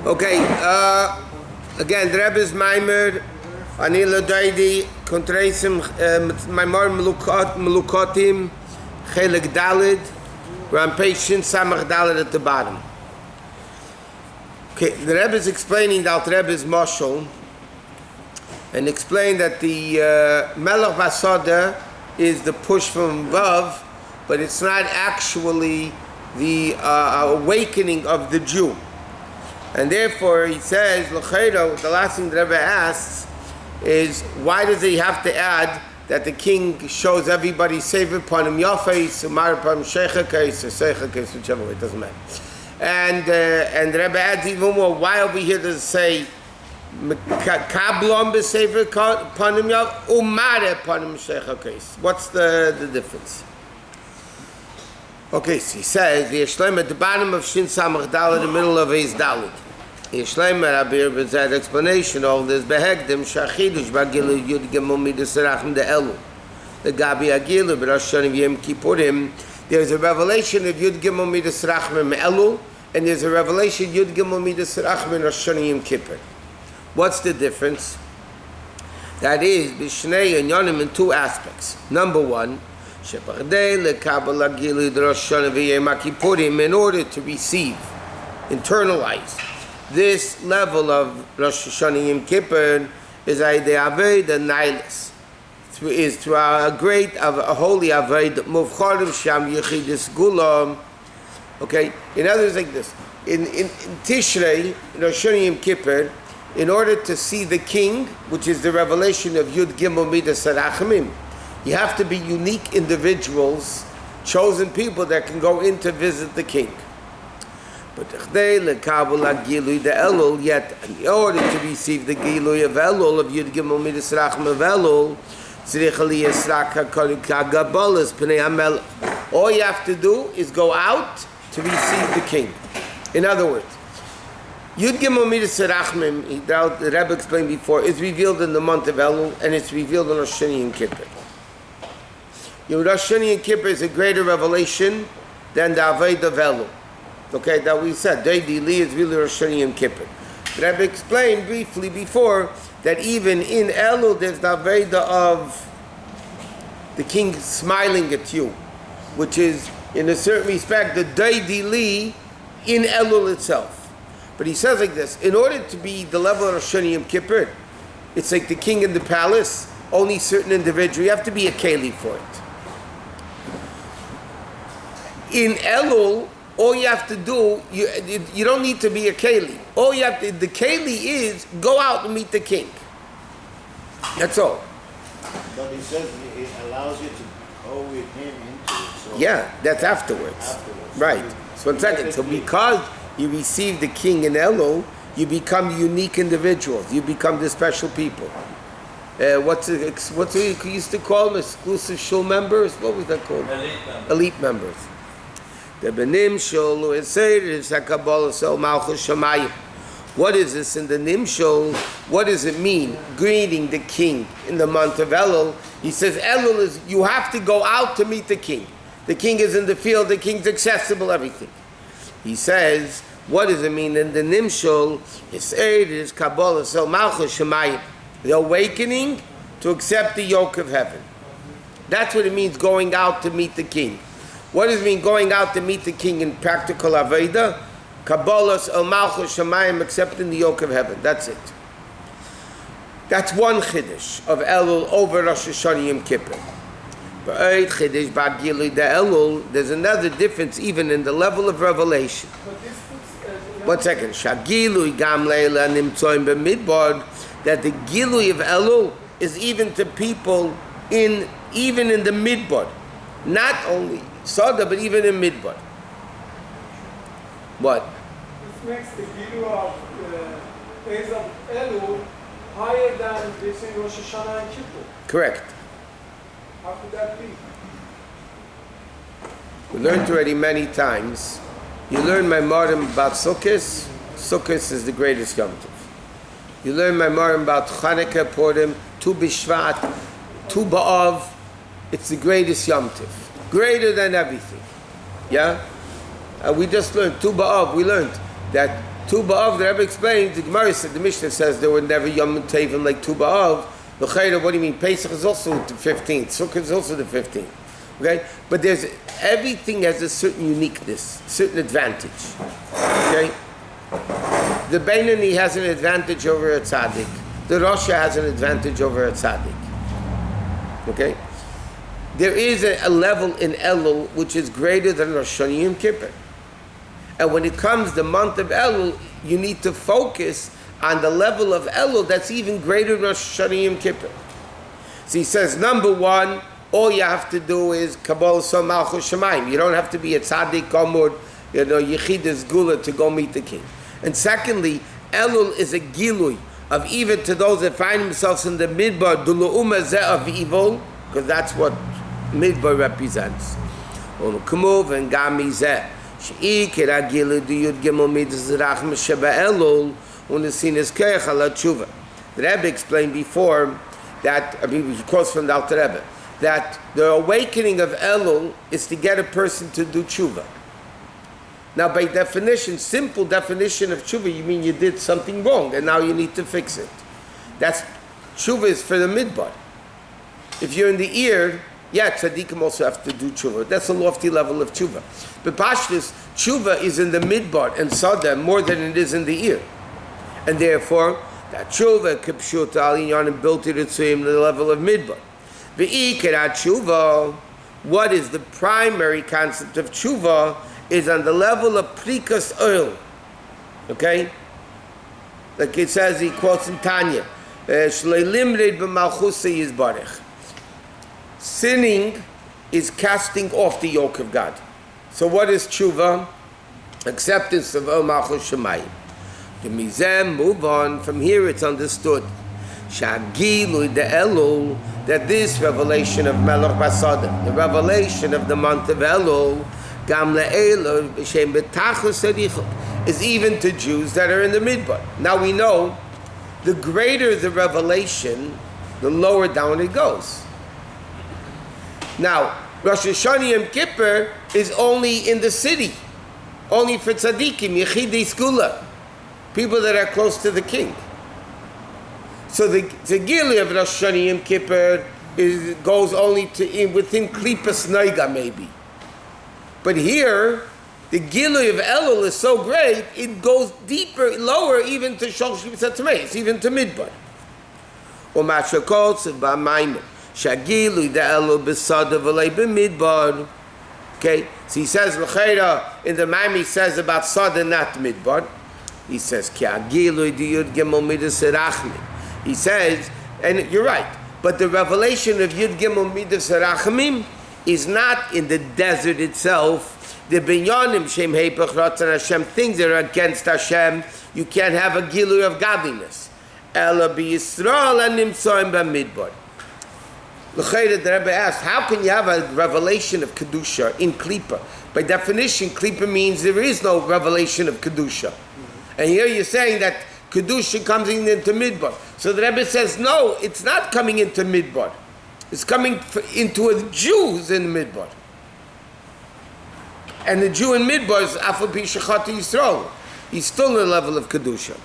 Okay, again, the Rebbe's Maamarim, Anila Daidi, Kontreisim, Maamarim Melukotim, Chelik Dalid. We're on page Shin Samach Dalid at the bottom. Okay, the Rebbe is explaining the Alter Rebbe's Moshel and explained that the Melech Basada is the push from above, but it's not actually the awakening of the Jew. And therefore, he says, the last thing the Rebbe asks is, why does he have to add that the king shows everybody save upon him Yosef, Maamarim upon him Sheichakais, or Seichakais, whichever way, it doesn't matter. And the Rebbe adds even more, why over here does it say, Kablon b'sefer upon him Yosef, Maamarim upon him Sheichakais? What's the difference? Okay, so he says, the Yeshleim at the bottom of Shin Samach Daled, in the middle of his Daled. Yeshleim Rabbi with that explanation of this behegdim shachidush bagilu yud gemum midas rachim the Elul. The Gabi Agilu b'Rosh Hashanah v'Yom Kippurim. There's a revelation of yud gemum midas rachim Elul, and there's a revelation yud gemum midas rachim Rosh Hashanah Yom Kippur. What's the difference? That is b'shnei and yonim in two aspects. Number one, shebardei lekabel agilu Rosh Hashanah v'Yom Kippurim, in order to receive, internalize this level of Rosh Hashanah Yom Kippur is the Aved the Nihilus. Is through a great, a holy Aved Muvcharim Sham Yechidus Gulam. Okay, in other words, like this. In Tishrei, Rosh Hashanah Yom Kippur, in order to see the king, which is the revelation of Yud Gimel Midas Rachamim, you have to be unique individuals, chosen people that can go in to visit the king. But the Elul, yet in order to receive the Gilui of Elul, of Yud Gimel Midas Rachim of Elul, all you have to do is go out to receive the king. In other words, Yud Gimel Midas Rachim, the Rebbe explained before, is revealed in the month of Elul, and it's revealed in Rosh Hashanah Yom Kippur. Rosh Hashanah Yom Kippur is a greater revelation than the Aved of Elul. Okay, that we said, Deidi Li is really Rosh Hashanah Yom Kippur. But I've explained briefly before that even in Elul there's the Aveda of the king smiling at you, which is, in a certain respect, the Deidi Li in Elul itself. But he says like this, in order to be the level of Rosh Hashanah Yom Kippur, it's like the king in the palace, only certain individual, you have to be a Keli for it. In Elul, all you have to do, you don't need to be a Keli. All you have to, the Keli is go out and meet the king. That's all. But he says it allows you to go with him into it. So yeah, that's afterwards. Right. So 1 second. So because you receive the king in Elul, you become unique individuals. You become the special people. What's we used to call them? Exclusive shul members? What was that called? Elite members. The Benimshol is Sakabala so Malchus Shamayim. What is this in the Nimshol? What does it mean? Greeting the king in the month of Elul. He says Elul is you have to go out to meet the king. The king is in the field, the king's accessible, everything. He says, what does it mean in the Nimshol? It's is Kabbalah so Malchus Shamayim. The awakening to accept the yoke of heaven. That's what it means going out to meet the king. What does it mean going out to meet the king in practical Aveda? Kabbalas el Malchus Shamayim, accepting the yoke of heaven. That's it. That's one Chiddush of Elul over Rosh Hashanah Yom Kippur. But Chiddush Bagilui de Elul, there's another difference even in the level of revelation. 1 second. Shagilui gam leila nimtzoim b'midbar, that the Gilui of Elul is even to people even in the midbar. Not only Sada, but even in Midbar. What? This makes the Gilu of days of Elul higher than between Rosh Hashanah and Kippur. Correct. How could that be? We learned already many times. You learn Maamarim about Sukkot. Sukkot is the greatest Yom Tov. You learn Maamarim about Chanukah, Purim, Tu B'Shvat, Tu B'Av. It's the greatest Yom Tov. Greater than everything. Yeah? We just learned, Tu B'Av, we learned that Tu B'Av, the Rebbe explains, the Gemara said, the Mishnah says there were never Yom Tevim like Tu B'Av. The Chayra, what do you mean? Pesach is also the 15th. Sukkot is also the 15th. Okay? But everything has a certain uniqueness, certain advantage. Okay? The Beinani has an advantage over a tzaddik. The Rosha has an advantage over a tzaddik. Okay? There is a level in Elul which is greater than Rosh Hashanah Yom Kippur. And when it comes the month of Elul, you need to focus on the level of Elul that's even greater than Rosh Hashanah Yom Kippur. So he says, number one, all you have to do is Kabbalah Som Malchus Shemaim. You don't have to be a tzaddik, Gomur, Yechidus Gula to go meet the king. And secondly, Elul is a gilui of even to those that find themselves in the midbar, Dulu'uma Zeh of evil, because that's what midbar represents. Olukumov and Gami Zeh. She'ikir agilu diyud gimel midas rachma sheba Elul unesinis keich ala tshuva. The Rebbe explained before that, he quotes from the Alter Rebbe, that the awakening of Elul is to get a person to do tshuva. Now, by definition, simple definition of tshuva, you mean you did something wrong and now you need to fix it. That's tshuva is for the midbar. If you're in the ear, yeah, tzaddikim also have to do tshuva. That's a lofty level of tshuva. But pashtus, tshuva is in the midbar and sada more than it is in the ear. And therefore, that tshuva, kipshut al inyan, built it to him to the level of midbar. Ve'ikar tshuva, what is the primary concept of tshuva, is on the level of prikas oil. Okay? Like it says, he quotes in Tanya, Shleilimrid b'malchusa yizbarech. Sinning is casting off the yoke of God. So what is tshuva? Acceptance of El Malchus Shemayim. The mizem, move on. From here it's understood. Shagilu de Elul, that this revelation of Melech Basadim, the revelation of the month of Elul, Gam le'elul b'shem betachus harichot, is even to Jews that are in the midbar. Now we know, the greater the revelation, the lower down it goes. Now, Rosh Hashanah Yom Kippur is only in the city, only for tzaddikim, yechidei skula, people that are close to the king. So the gili of Rosh Hashanah Yom Kippur goes only to within klipas noiga maybe. But here, the gili of Elul is so great, it goes deeper, lower, even to Shalosh Kibbutz HaTameis, even to Midbar. Or Mashakol Tzivba Maamarim. Shagilu de Elul b'sada v'lei b'midbar. Okay, so he says l'chayra in the Maamarim he says about sada not midbar. He says ki agilu diyud gimel midas rachmi. He says, and you're right, but the revelation of Yud Gimel midas rachmim is not in the desert itself. The binyanim shem heipach ratzon Hashem, things that are against Hashem, you can't have a gilu of godliness. Ela b'Yisrael animtzoim b'midbar. The Rebbe asked, how can you have a revelation of Kedusha in Klippa? By definition, Klippa means there is no revelation of Kedusha. And here you're saying that Kedusha comes into Midbar. So the Rebbe says, no, it's not coming into Midbar. It's coming into a Jew who's in Midbar. And the Jew in Midbar is Afal Pi Shechata Yisrael. He's still in the level of Kedusha.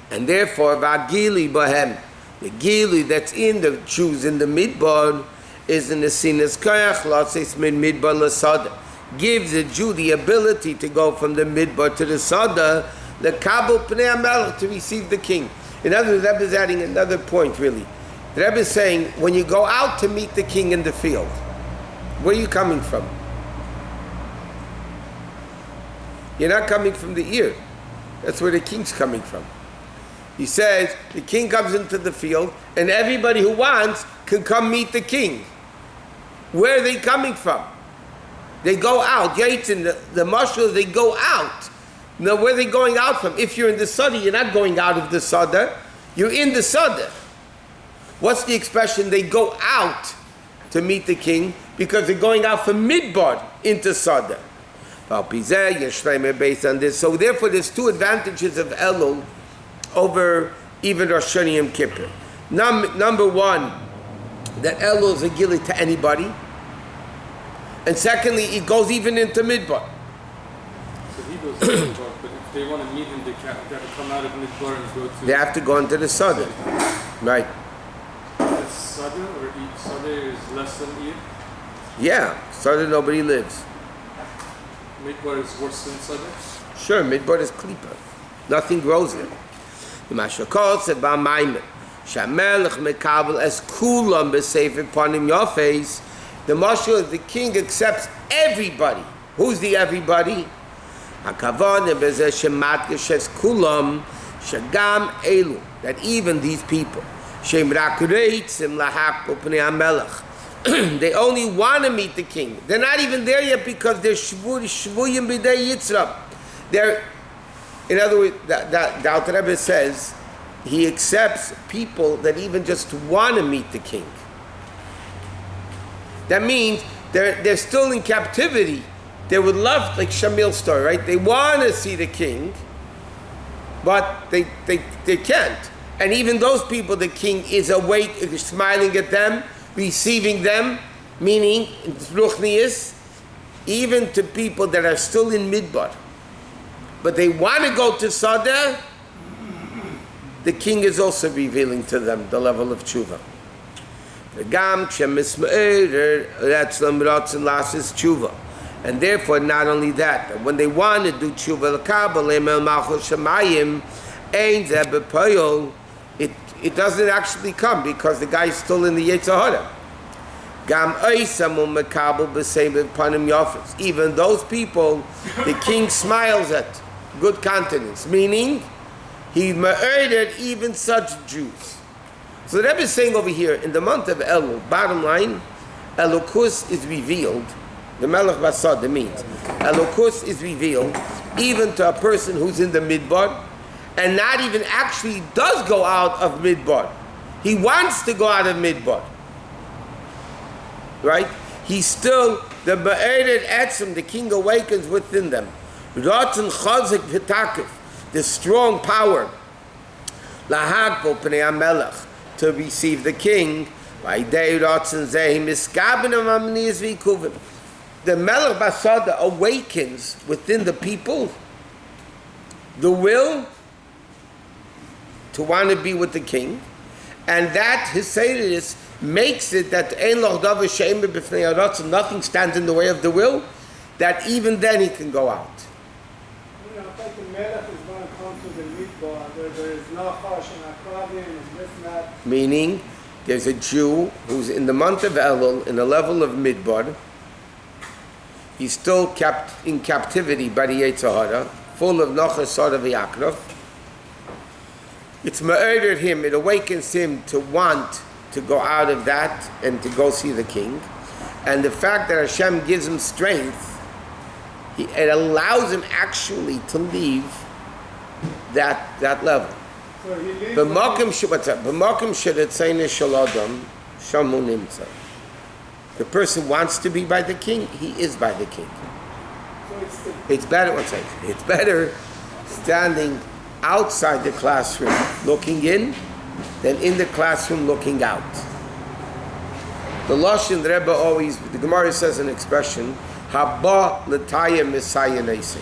And therefore, V'agili Bahem, the gili that's in the Jews in the midbar is in the sinas kayach latzes min midbar lasada, gives the Jew the ability to go from the midbar to the sada, the kabul pnei hamelech, to receive the king. In other words, the Rebbe is adding another point really. The Rebbe is saying, when you go out to meet the king in the field, where are you coming from? You're not coming from the ear. That's where the king's coming from. He says the king comes into the field and everybody who wants can come meet the king. Where are they coming from? They go out. Yaitz, the marshal, they go out. Now, where are they going out from? If you're in the Sada, you're not going out of the Sada. You're in the Sada. What's the expression? They go out to meet the king because they're going out from Midbar into Sada. Based on this. So therefore, there's two advantages of Elul over even Rosh Hashanah Yom Kippur. Number one, that Elul is a gili to anybody. And secondly, it goes even into Midbar. So he goes to Midbar, but if they want to meet him, they have to come out of Midbar and go to... They have to go into the Sada. Right. It's Sada, or Sada is less than Eid? Yeah, Sada nobody lives. Midbar is worse than Sada? Sure, Midbar is Klippa. Nothing grows there. The Mashakol said, Maamarim, Shamelech mekabel es kulam b'sefer panim yafes. The Mashal is the king accepts everybody. Who's the everybody? Hakavon bezeh shemat geshes kulam shagam elu. That even these people, shem rak reitzim lahak b'pnei hamelech. They only want to meet the king. They're not even there yet because they're shvuyim b'dei yitzrab. They're, in other words, the Alter Rebbe says he accepts people that even just want to meet the king. That means they're still in captivity. They would love, like Shamil's story, right? They want to see the king, but they can't. And even those people, the king is awake, smiling at them, receiving them, meaning ruchnius, even to people that are still in Midbar. But they want to go to Sada, the king is also revealing to them the level of tshuva. And therefore, not only that, but when they want to do tshuva, it doesn't actually come because the guy is still in the Yetzer Hara. Even those people, the king smiles at, good countenance, meaning he murdered even such Jews. So the Rebbe is saying over here, in the month of Elul, bottom line, Elokus is revealed, the Melech Basada means, Elokus is revealed even to a person who's in the Midbar, and not even actually does go out of Midbar. He wants to go out of Midbar. Right? He's still, the Be'ered Etzim, the king awakens within them. Ratzon Chazik V'Takif, the strong power, Lahakbo Pnei HaMelech, to receive the king. V'Idei Ratzon Zeh Miskaben HaMamnias V'Ikuvim. The Melech Basada awakens within the people the will to want to be with the king, and that his Seiris makes it that Ein Loch Davar She'emer B'Fnei HaRatzon, nothing stands in the way of the will, that even then he can go out. You know, like the Melech is going to come to the Midbar, where there is Nachash and Akrabim and this and that. Meaning, there's a Jew who's in the month of Elul, in the level of Midbar. He's still kept in captivity by the Yetzer Hara, full of Nochas, Sara, V'Yakrov. It's murdered him, it awakens him to want to go out of that and to go see the king. And the fact that Hashem gives him strength, it allows him actually to leave that level. So he leaves the person wants to be by the king, he is by the king. So It's better, it's better standing outside the classroom looking in than in the classroom looking out. The Lashon, the Rebbe always, the Gemara says an expression, Haba l'taya Messiah nesi.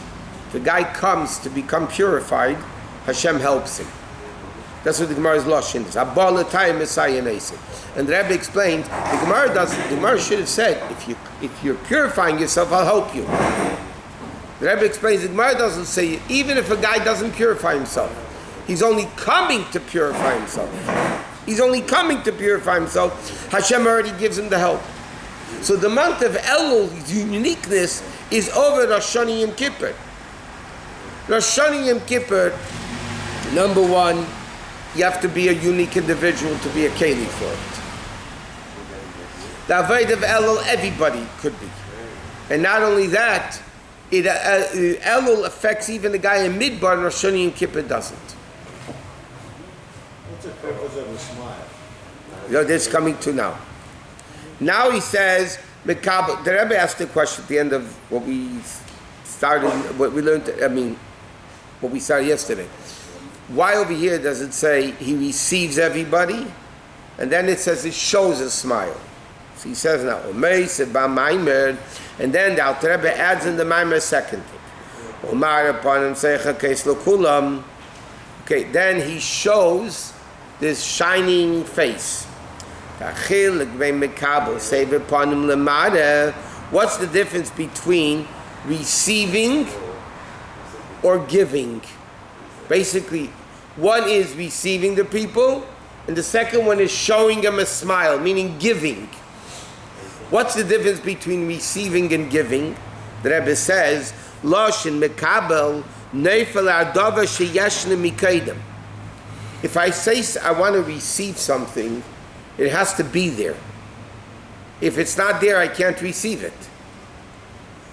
The guy comes to become purified, Hashem helps him. That's what the Gemara's Lashon is. Haba l'taya Messiah nesi. And the Rebbe explained, the Gemara should have said, if you're purifying yourself, I'll help you. The Rebbe explains, the Gemara doesn't say, even if a guy doesn't purify himself, he's only coming to purify himself. He's only coming to purify himself. Hashem already gives him the help. So the month of Elul's uniqueness is over Rosh Hashanah Yom Kippur. Rosh Hashanah Yom Kippur, number one, you have to be a unique individual to be a keli for it. The Avodah of Elul, everybody could be. And not only that, Elul affects even the guy in Midbar, and Rosh Hashanah Yom Kippur doesn't. What's the purpose of a smile? You know, this coming to now. Now he says, the Rebbe asked the question at the end of what we started, what we learned, what we started yesterday. Why over here does it say he receives everybody? And then it says it shows a smile. So he says now, and then the Alter Rebbe adds in the Maimer second thing. Umar upon him seicha keis lokulam. Okay, then he shows this shining face. What's the difference between receiving or giving? Basically, one is receiving the people, and the second one is showing them a smile, meaning giving. What's the difference between receiving and giving? The Rebbe says, Loshin mekabel neifel adava sheyeshne mikaydem. If I say I want to receive something, it has to be there. If it's not there, I can't receive it.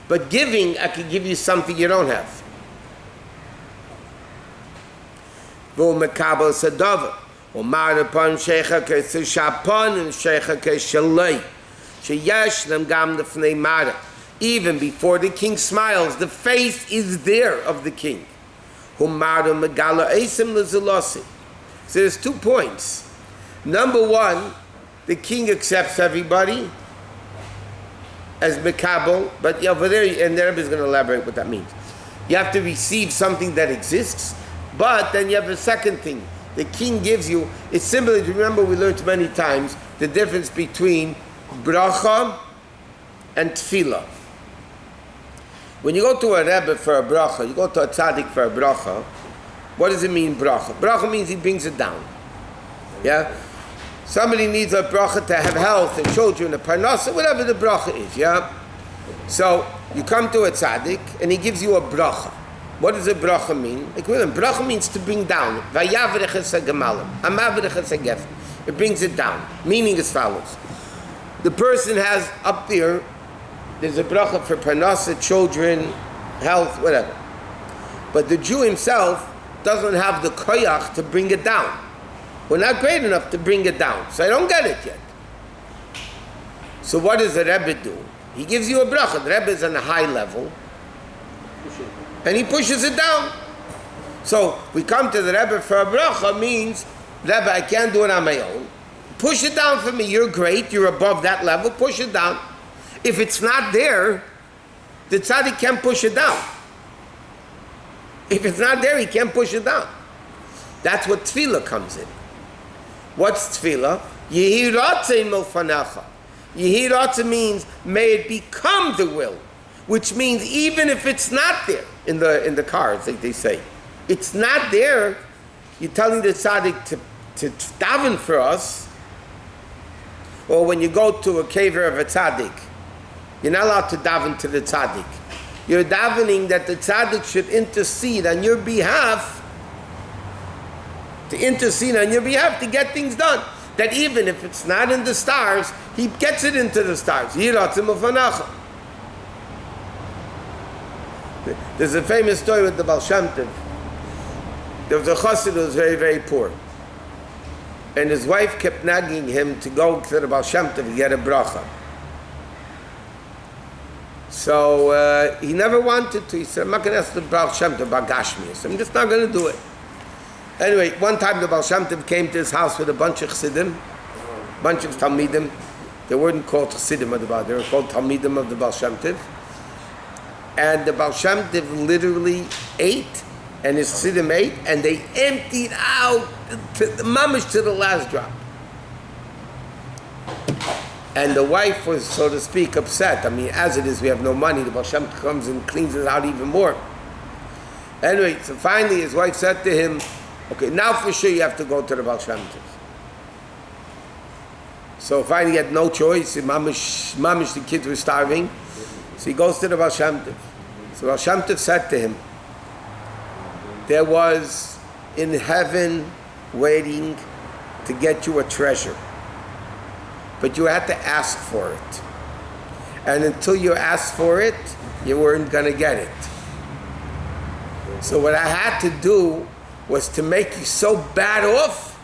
But giving, I can give you something you don't have. Vo mekabel sadava. Umar upon shecha kesishapon and shecha keshalei. Sheyeshlem gam lefnei mara. Even before the king smiles, the face is there of the king. Umar megala esim lezelosi. So there's 2 points. Number one, the king accepts everybody as mekabel, but over there, and the Rebbe is going to elaborate what that means. You have to receive something that exists, but then you have a second thing. The king gives you, it's similar, remember we learned many times, the difference between bracha and tefillah. When you go to a Rebbe for a bracha, you go to a tzaddik for a bracha, what does it mean, bracha? Bracha means he brings it down. Yeah? Somebody needs a bracha to have health and children, a parnasa, whatever the bracha is, yeah? So, you come to a tzaddik, and he gives you a bracha. What does a bracha mean? Bracha means to bring down. It brings it down. Meaning as follows. The person has up there's a bracha for parnasa, children, health, whatever. But the Jew himself doesn't have the koyach to bring it down. We're not great enough to bring it down, so I don't get it yet. So what does the Rebbe do? He gives you a bracha. The Rebbe is on a high level, and he pushes it down. So we come to the Rebbe for a bracha means, Rebbe, I can't do it on my own. Push it down for me. You're great. You're above that level. Push it down. If it's not there, the tzaddik can't push it down. If it's not there, he can't push it down. That's what tefillah comes in. What's tefillah? Yehi ratzeh milfanecha. Yehi ratzeh means, may it become the will. Which means even if it's not there, in the cards, like they say, it's not there, you're telling the tzaddik to daven for us. Or when you go to a caver of a tzaddik, you're not allowed to daven to the tzaddik. You're davening that the tzaddik should intercede on your behalf, to get things done. That even if it's not in the stars, he gets it into the stars. There's a famous story with the Baal Shem Tov. There was a chassid who was very, very poor. And his wife kept nagging him to go to the Baal Shem Tov to get a bracha. So he never wanted to. He said, I'm not going to ask the Baal Shem Tov about Gashmias. I'm just not going to do it. Anyway, one time the Baal Shem Tov came to his house with a bunch of chassidim, bunch of talmidim. They weren't called chassidim of the Baal, they were called talmidim of the Baal Shem Tov. And the Baal Shem Tov literally ate, and his chassidim ate, and they emptied out the mamish to the last drop. And the wife was, so to speak, upset. I mean, as it is, we have no money. The Baal Shem Tov comes and cleans it out even more. Anyway, so finally his wife said to him, okay, now for sure you have to go to the Baal Shem Tov. So finally he had no choice. Mamish, the kids were starving. So he goes to the Baal Shem Tov. So Baal Shem Tov said to him, there was in heaven waiting to get you a treasure. But you had to ask for it. And until you asked for it, you weren't going to get it. So what I had to do was to make you so bad off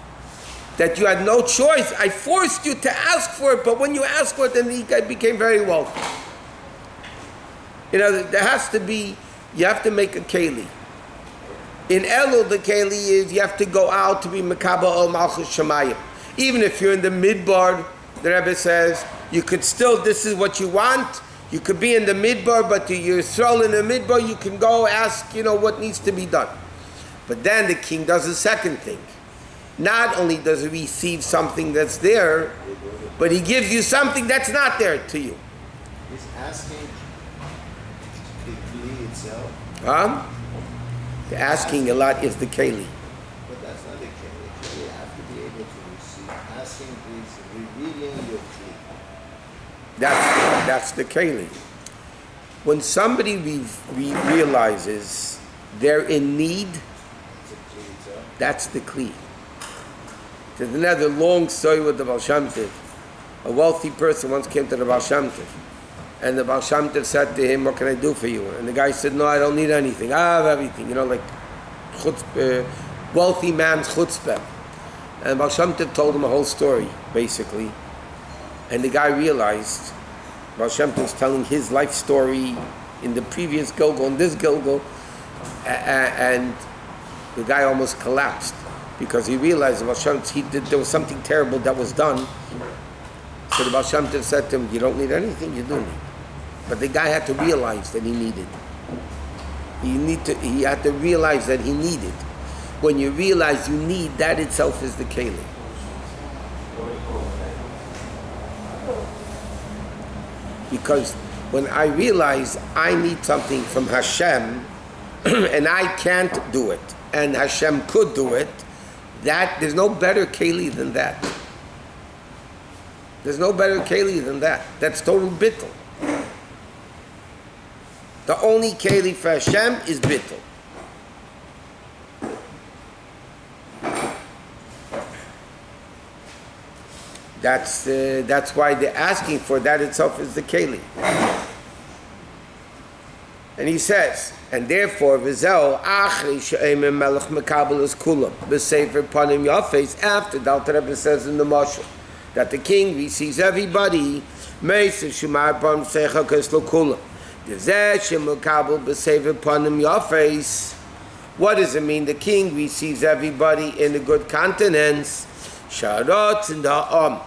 that you had no choice. I forced you to ask for it, but when you asked for it, then you became very wealthy. You know, there has to be, you have to make a keli. In Elul, the keli is you have to go out to be Mekabel al Malchus Shemayim. Even if you're in the midbar, the Rebbe says, you could still, this is what you want, You could be in the midbar, but you're thrown in the midbar, you can go ask, what needs to be done. But then the king does a second thing. Not only does he receive something that's there, but he gives you something that's not there to you. He's asking the kli itself. The asking a lot is the keli. But that's not the kli. You have to be able to receive. Asking is revealing your kli. That's the keli. When somebody realizes they're in need, that's the kli. There's another long story with the Baal Shem Tov. A wealthy person once came to the Baal Shem Tov, and the Baal Shem Tov said to him, "What can I do for you?" And the guy said, "No, I don't need anything. I have everything." Like wealthy man's chutzpah. And Baal Shem Tov told him a whole story, basically. And the guy realized Baal Shem Tov was telling his life story in the previous Gilgal and this Gilgal, and the guy almost collapsed because he realized the Baal Shem Tov, there was something terrible that was done. So the Baal Shem Tov said to him, "You don't need anything, you do need." But the guy had to realize that he needed. He had to realize that he needed. When you realize you need, that itself is the keli. Because when I realize I need something from Hashem, and I can't do it, and Hashem could do it, there's no better keli than that. There's no better keli than that. That's total bittul. The only keli for Hashem is bittul. That's why they're asking for that itself is the keli. And he says, and therefore, v'zeh achri she'emer melech mekabel es kulam b'sefer panim yafes, after the Alter Rebbe says in the Mashal that the king receives everybody, meisef shumar panim secha kes lo kulam v'zeh she'mekabel b'sefer panim yafes. What does it mean? The king receives everybody in the good countenance, sharot in the ha'am,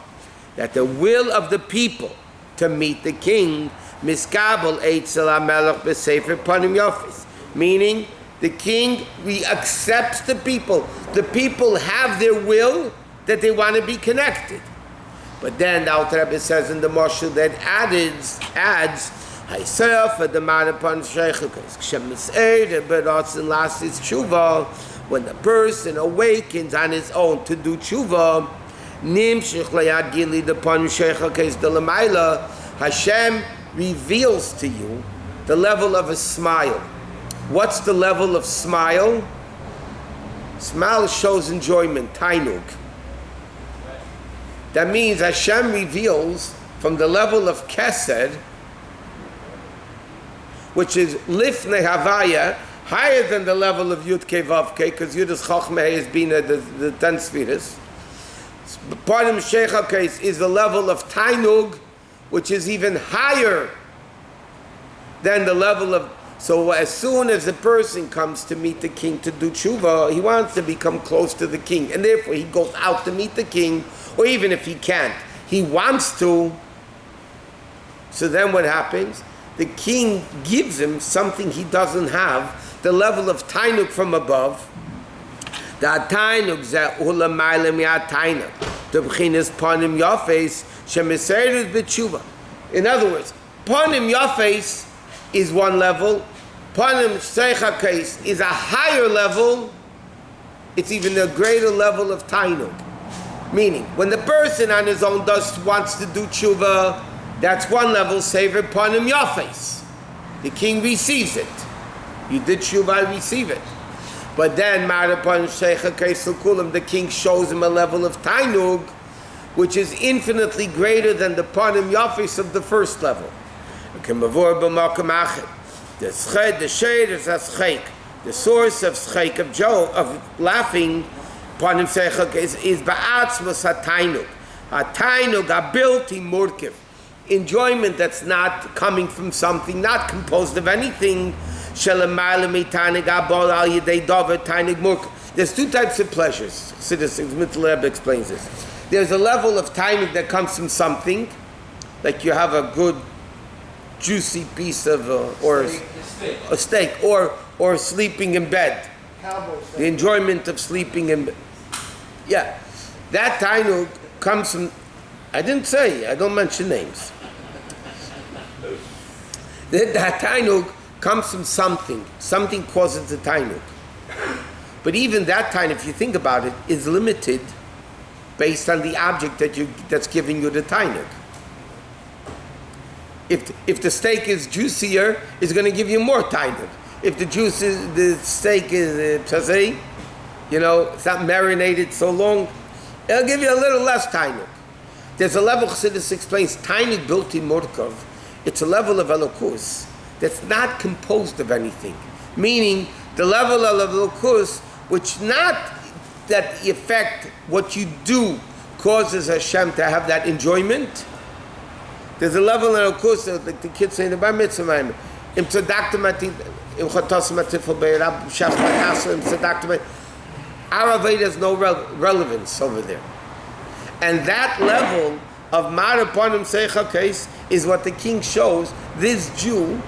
that the will of the people to meet the king, miskabel eitzel hamelech b'sefer panim yafes, meaning the king accepts the people. The people have their will that they want to be connected. But then the Alter Rebbe says in the Mashal that adds, when the person awakens on his own to do tshuva, Hashem reveals to you the level of a smile. What's the level of smile? Smile shows enjoyment, tainug. That means Hashem reveals from the level of kesed, which is lifnei havaya, higher than the level of Yud Kei Vav Kei, because Yud is Chachmei is being the 10 spheres. Panim Sheicha case is the level of tainug, which is even higher than the level of. So as soon as a person comes to meet the king to do tshuva, he wants to become close to the king, and therefore he goes out to meet the king, or even if he can't, he wants to. So then what happens? The king gives him something he doesn't have, the level of tainuk from above. The tainuk ze'ula ma'ile mi'at tainuk. The b'chinas panim yafes shemeserus b'tshuva. In other words, panim yafes is one level, panim seicha case is a higher level, it's even a greater level of tainuk. Meaning, when the person on his own wants to do tshuva, that's one level, sever panim yafes. The king receives it. You did tshuva, I receive it. But then, the king shows him a level of tainug, which is infinitely greater than the panim yafes of the first level. The source of schek, of joke, of laughing, panim seichak is ba'atzmas ha'tainug. Ha'tainug, ha'bilti murkiv. Enjoyment that's not coming from something, not composed of anything. There's two types of pleasures. Rebbe explains this. There's a level of timing that comes from something, like you have a good juicy piece of or a steak or sleeping in bed. Cowboy The enjoyment of sleeping in bed. Yeah, that tainug comes from. I didn't say. I don't mention names. That tainug comes from something. Something causes the tainug. But even that tainug, if you think about it, is limited based on the object that's giving you the tainug. If the steak is juicier, it's going to give you more tainug. If the steak is psazei, it's not marinated so long, it'll give you a little less tainug. There's a level, Chassidus explains, tainug built in Mordkov. It's a level of elokus that's not composed of anything. Meaning, the level of elokus, which not that the effect, what you do causes Hashem to have that enjoyment. There's a level of elokus, like the kids say in the Bar Mitzvah, Im tzedaktem im chotosim atifel be'erab shach matasa im tzedaktem. Our Aveda has no relevance over there. And that level of Maraponim Seicha case is what the king shows. This Jew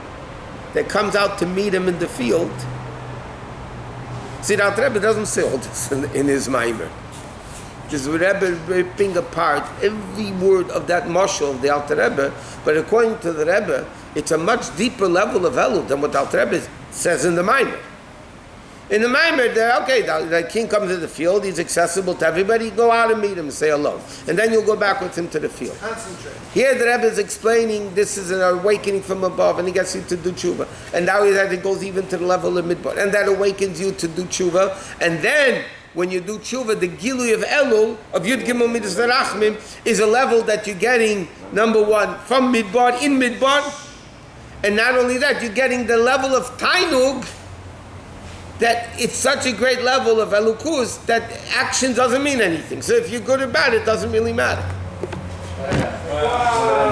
that comes out to meet him in the field. See, the Alter Rebbe doesn't say all this in his Maamarim. This Rebbe ripping apart every word of that mashal of the Alter Rebbe, but according to the Rebbe, it's a much deeper level of Elul than what the Alter Rebbe says in the Maamarim. In the Maamarim, the king comes to the field, he's accessible to everybody, go out and meet him and say hello. And then you'll go back with him to the field. Concentrate. Here the Rebbe is explaining this is an awakening from above, and he gets you to do tshuva. And now it goes even to the level of midbar. And that awakens you to do tshuva. And then, when you do tshuva, the gilui of Elul, of Yud Gimel Midas Rachmim, is a level that you're getting, number one, from midbar, in midbar. And not only that, you're getting the level of tainug, that it's such a great level of elukus that action doesn't mean anything. So if you're good or bad, it doesn't really matter. Wow.